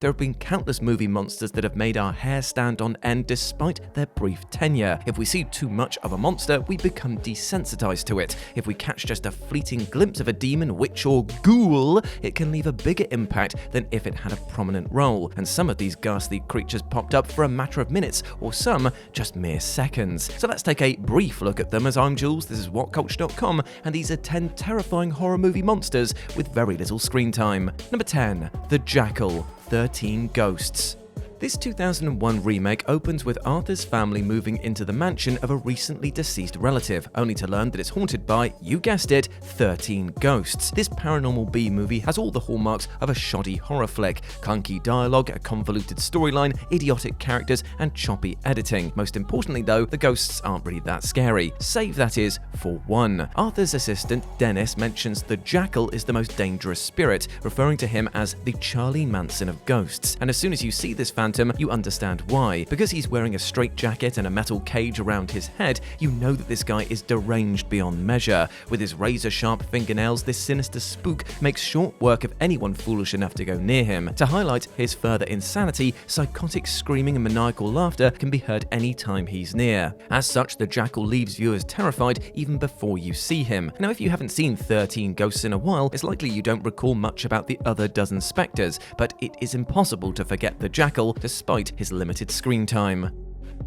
There have been countless movie monsters that have made our hair stand on end despite their brief tenure. If we see too much of a monster, we become desensitized to it. If we catch just a fleeting glimpse of a demon, witch, or ghoul, it can leave a bigger impact than if it had a prominent role. And some of these ghastly creatures popped up for a matter of minutes, or some just mere seconds. So let's take a brief look at them. As I'm Jules, this is WhatCulture.com, and these are 10 terrifying horror movie monsters with very little screen time. Number 10. The Jackal. 13 Ghosts. This 2001 remake opens with Arthur's family moving into the mansion of a recently deceased relative, only to learn that it's haunted by, you guessed it, 13 ghosts. This paranormal B-movie has all the hallmarks of a shoddy horror flick: clunky dialogue, a convoluted storyline, idiotic characters, and choppy editing. Most importantly though, the ghosts aren't really that scary, save that is for one. Arthur's assistant, Dennis, mentions the Jackal is the most dangerous spirit, referring to him as the Charlie Manson of ghosts. And as soon as you see this phantom, you understand why. Because he's wearing a straitjacket and a metal cage around his head, you know that this guy is deranged beyond measure. With his razor-sharp fingernails, this sinister spook makes short work of anyone foolish enough to go near him. To highlight his further insanity, psychotic screaming and maniacal laughter can be heard any time he's near. As such, the Jackal leaves viewers terrified even before you see him. Now, if you haven't seen 13 Ghosts in a while, it's likely you don't recall much about the other dozen spectres, but it is impossible to forget the Jackal despite his limited screen time.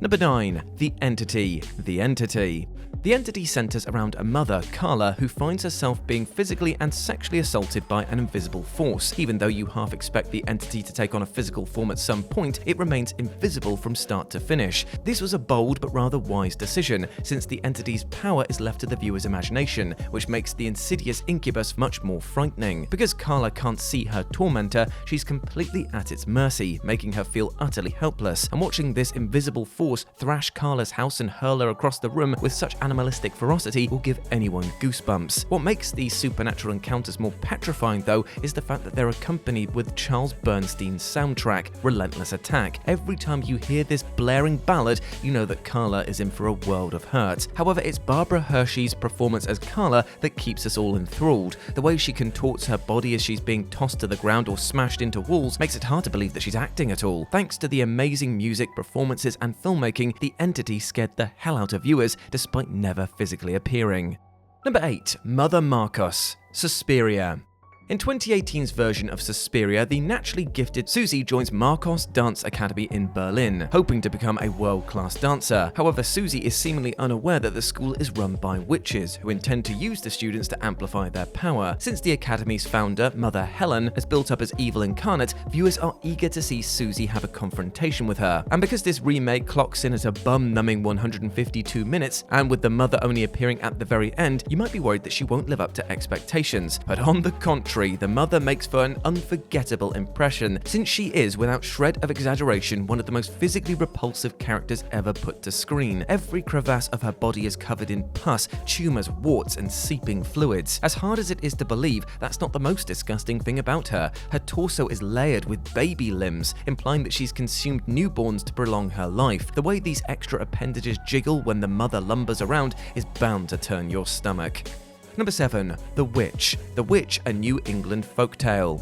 Number 9. The Entity. The Entity. The Entity centers around a mother, Carla, who finds herself being physically and sexually assaulted by an invisible force. Even though you half expect the Entity to take on a physical form at some point, it remains invisible from start to finish. This was a bold but rather wise decision, since the Entity's power is left to the viewer's imagination, which makes the insidious incubus much more frightening. Because Carla can't see her tormentor, she's completely at its mercy, making her feel utterly helpless. And watching this invisible force thrash Carla's house and hurl her across the room with such animalistic ferocity will give anyone goosebumps. What makes these supernatural encounters more petrifying though is the fact that they're accompanied with Charles Bernstein's soundtrack, Relentless Attack. Every time you hear this blaring ballad, you know that Carla is in for a world of hurt. However, it's Barbara Hershey's performance as Carla that keeps us all enthralled. The way she contorts her body as she's being tossed to the ground or smashed into walls makes it hard to believe that she's acting at all. Thanks to the amazing music, performances, and filmmaking, the Entity scared the hell out of viewers despite never physically appearing. Number 8. Mother Markos. Suspiria. In 2018's version of Suspiria, the naturally gifted Susie joins Markos Dance Academy in Berlin, hoping to become a world-class dancer. However, Susie is seemingly unaware that the school is run by witches, who intend to use the students to amplify their power. Since the academy's founder, Mother Helen, has built up as evil incarnate, viewers are eager to see Susie have a confrontation with her. And because this remake clocks in at a bum-numbing 152 minutes, and with the mother only appearing at the very end, you might be worried that she won't live up to expectations. But on the contrary, the mother makes for an unforgettable impression, since she is, without shred of exaggeration, one of the most physically repulsive characters ever put to screen. Every crevasse of her body is covered in pus, tumors, warts, and seeping fluids. As hard as it is to believe, that's not the most disgusting thing about her. Her torso is layered with baby limbs, implying that she's consumed newborns to prolong her life. The way these extra appendages jiggle when the mother lumbers around is bound to turn your stomach. Number 7. The Witch. The Witch, a New England folktale.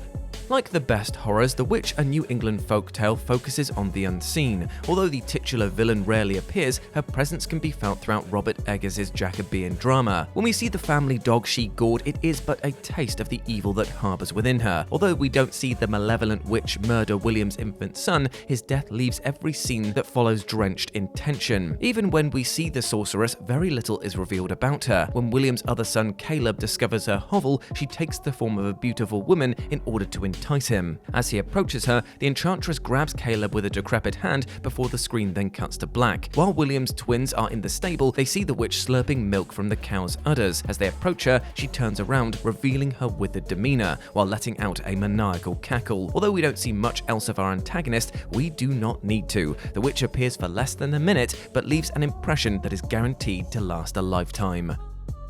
Like the best horrors, The Witch, a New England folktale focuses on the unseen. Although the titular villain rarely appears, her presence can be felt throughout Robert Eggers' Jacobean drama. When we see the family dog she gored, it is but a taste of the evil that harbors within her. Although we don't see the malevolent witch murder William's infant son, his death leaves every scene that follows drenched in tension. Even when we see the sorceress, very little is revealed about her. When William's other son Caleb discovers her hovel, she takes the form of a beautiful woman in order to entice him. As he approaches her, the enchantress grabs Caleb with a decrepit hand before the screen then cuts to black. While William's twins are in the stable, they see the witch slurping milk from the cow's udders. As they approach her, she turns around, revealing her withered demeanor, while letting out a maniacal cackle. Although we don't see much else of our antagonist, we do not need to. The witch appears for less than a minute, but leaves an impression that is guaranteed to last a lifetime.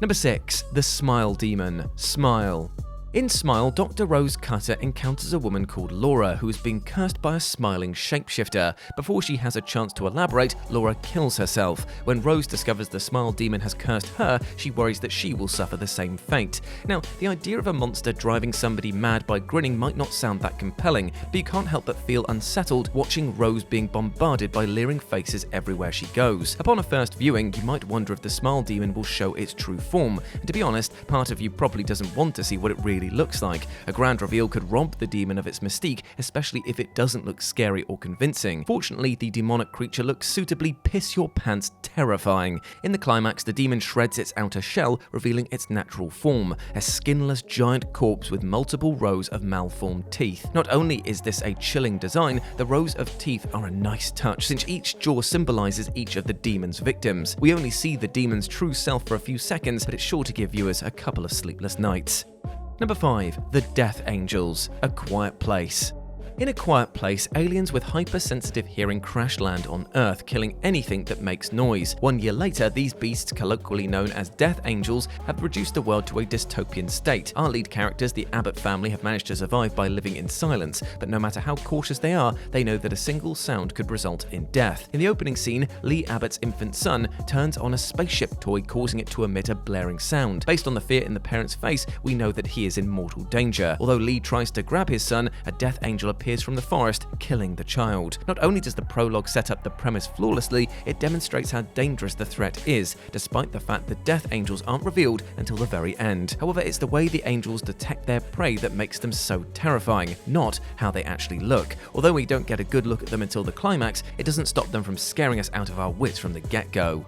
Number 6. The Smile Demon. Smile. In Smile, Dr. Rose Cutter encounters a woman called Laura who is being cursed by a smiling shapeshifter. Before she has a chance to elaborate, Laura kills herself. When Rose discovers the Smile demon has cursed her, she worries that she will suffer the same fate. Now, the idea of a monster driving somebody mad by grinning might not sound that compelling, but you can't help but feel unsettled watching Rose being bombarded by leering faces everywhere she goes. Upon a first viewing, you might wonder if the Smile demon will show its true form, and to be honest, part of you probably doesn't want to see what it really looks like. A grand reveal could rob the demon of its mystique, especially if it doesn't look scary or convincing. Fortunately, the demonic creature looks suitably piss-your-pants terrifying. In the climax, the demon shreds its outer shell, revealing its natural form, a skinless giant corpse with multiple rows of malformed teeth. Not only is this a chilling design, the rows of teeth are a nice touch, since each jaw symbolizes each of the demon's victims. We only see the demon's true self for a few seconds, but it's sure to give viewers a couple of sleepless nights. Number 5. The Death Angels, A Quiet Place. In A Quiet Place, aliens with hypersensitive hearing crash land on Earth, killing anything that makes noise. 1 year later, these beasts, colloquially known as Death Angels, have reduced the world to a dystopian state. Our lead characters, the Abbott family, have managed to survive by living in silence, but no matter how cautious they are, they know that a single sound could result in death. In the opening scene, Lee Abbott's infant son turns on a spaceship toy, causing it to emit a blaring sound. Based on the fear in the parent's face, we know that he is in mortal danger. Although Lee tries to grab his son, a Death Angel appears from the forest, killing the child. Not only does the prologue set up the premise flawlessly, it demonstrates how dangerous the threat is, despite the fact that Death Angels aren't revealed until the very end. However, it's the way the angels detect their prey that makes them so terrifying, not how they actually look. Although we don't get a good look at them until the climax, it doesn't stop them from scaring us out of our wits from the get-go.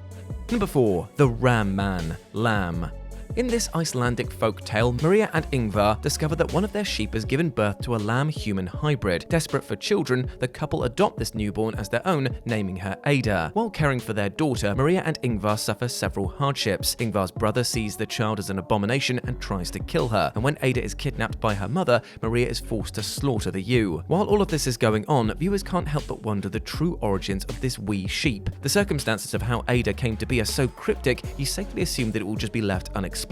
Number 4. The Ram Man, Lamb. In this Icelandic folk tale, Maria and Ingvar discover that one of their sheep has given birth to a lamb-human hybrid. Desperate for children, the couple adopt this newborn as their own, naming her Ada. While caring for their daughter, Maria and Ingvar suffer several hardships. Ingvar's brother sees the child as an abomination and tries to kill her, and when Ada is kidnapped by her mother, Maria is forced to slaughter the ewe. While all of this is going on, viewers can't help but wonder the true origins of this wee sheep. The circumstances of how Ada came to be are so cryptic, you safely assume that it will just be left unexplained.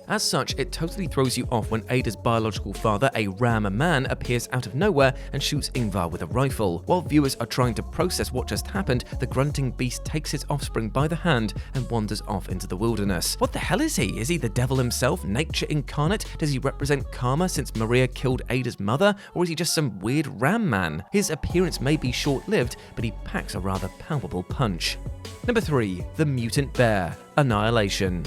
As such, it totally throws you off when Ada's biological father, a ram man, appears out of nowhere and shoots Ingvar with a rifle. While viewers are trying to process what just happened, the grunting beast takes its offspring by the hand and wanders off into the wilderness. What the hell is he? Is he the devil himself, nature incarnate? Does he represent karma since Maria killed Ada's mother? Or is he just some weird ram man? His appearance may be short-lived, but he packs a rather palpable punch. Number 3. The Mutant Bear, Annihilation.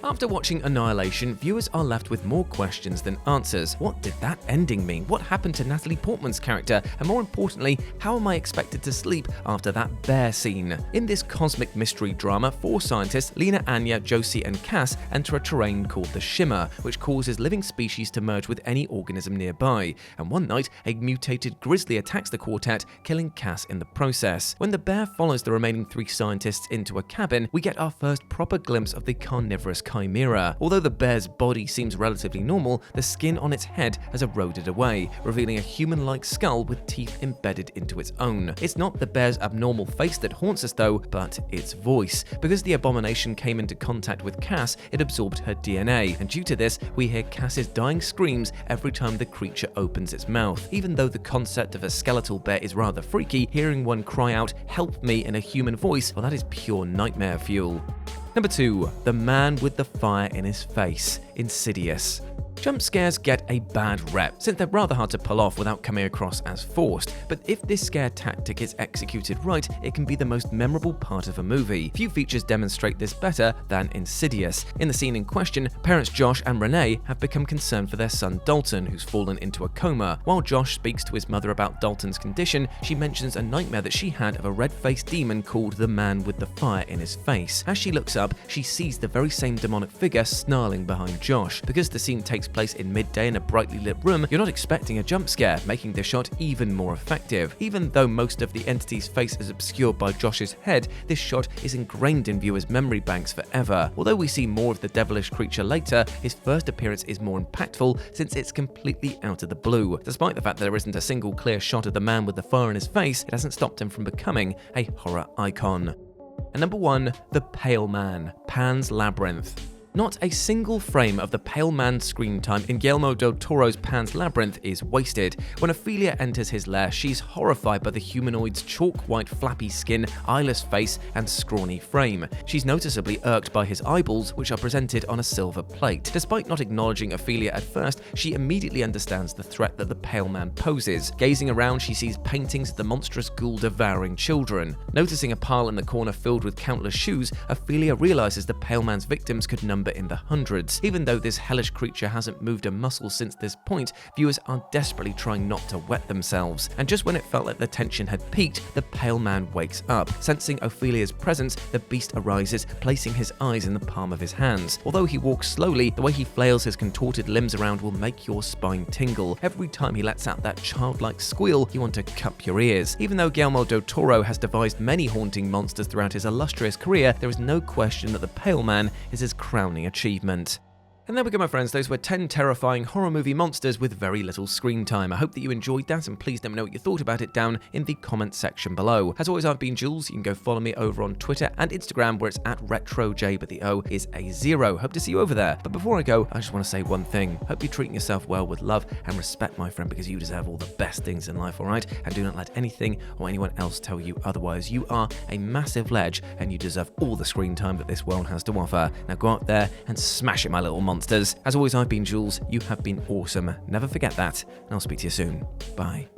After watching Annihilation, viewers are left with more questions than answers. What did that ending mean? What happened to Natalie Portman's character? And more importantly, how am I expected to sleep after that bear scene? In this cosmic mystery drama, 4 scientists, Lena, Anya, Josie, and Cass, enter a terrain called the Shimmer, which causes living species to merge with any organism nearby. And one night, a mutated grizzly attacks the quartet, killing Cass in the process. When the bear follows the remaining 3 scientists into a cabin, we get our first proper glimpse of the carnivorous chimera. Although the bear's body seems relatively normal, the skin on its head has eroded away, revealing a human-like skull with teeth embedded into its own. It's not the bear's abnormal face that haunts us though, but its voice. Because the abomination came into contact with Cass, it absorbed her DNA, and due to this, we hear Cass's dying screams every time the creature opens its mouth. Even though the concept of a skeletal bear is rather freaky, hearing one cry out, "Help me," in a human voice, well, that is pure nightmare fuel. Number 2. The Man with the Fire in His Face, Insidious. Jump scares get a bad rep, since they're rather hard to pull off without coming across as forced, but if this scare tactic is executed right, it can be the most memorable part of a movie. Few features demonstrate this better than Insidious. In the scene in question, parents Josh and Renee have become concerned for their son Dalton, who's fallen into a coma. While Josh speaks to his mother about Dalton's condition, she mentions a nightmare that she had of a red-faced demon called the Man with the Fire in His Face. As she looks up, she sees the very same demonic figure snarling behind Josh. Because the scene takes place in midday in a brightly lit room, you're not expecting a jump scare, making the shot even more effective. Even though most of the entity's face is obscured by Josh's head, this shot is ingrained in viewers' memory banks forever. Although we see more of the devilish creature later, his first appearance is more impactful since it's completely out of the blue. Despite the fact that there isn't a single clear shot of the man with the fire in his face, it hasn't stopped him from becoming a horror icon. And number 1, The Pale Man, Pan's Labyrinth. Not a single frame of the pale man's screen time in Guillermo del Toro's Pan's Labyrinth is wasted. When Ophelia enters his lair, she's horrified by the humanoid's chalk-white flappy skin, eyeless face, and scrawny frame. She's noticeably irked by his eyeballs, which are presented on a silver plate. Despite not acknowledging Ophelia at first, she immediately understands the threat that the pale man poses. Gazing around, she sees paintings of the monstrous ghoul devouring children. Noticing a pile in the corner filled with countless shoes, Ophelia realizes the pale man's victims could number in the hundreds. Even though this hellish creature hasn't moved a muscle since this point, viewers are desperately trying not to wet themselves. And just when it felt like the tension had peaked, the pale man wakes up. Sensing Ophelia's presence, the beast arises, placing his eyes in the palm of his hands. Although he walks slowly, the way he flails his contorted limbs around will make your spine tingle. Every time he lets out that childlike squeal, you want to cup your ears. Even though Guillermo del Toro has devised many haunting monsters throughout his illustrious career, there is no question that the Pale Man is his crowning achievement. And there we go, my friends. Those were 10 terrifying horror movie monsters with very little screen time. I hope that you enjoyed that, and please let me know what you thought about it down in the comments section below. As always, I've been Jules. You can go follow me over on Twitter and Instagram, where it's at RetroJ, but the O is a 0. Hope to see you over there. But before I go, I just want to say one thing. Hope you're treating yourself well with love and respect, my friend, because you deserve all the best things in life, all right? And do not let anything or anyone else tell you otherwise. You are a massive ledge, and you deserve all the screen time that this world has to offer. Now go out there and smash it, my little monsters. As always, I've been Jules. You have been awesome. Never forget that, and I'll speak to you soon. Bye.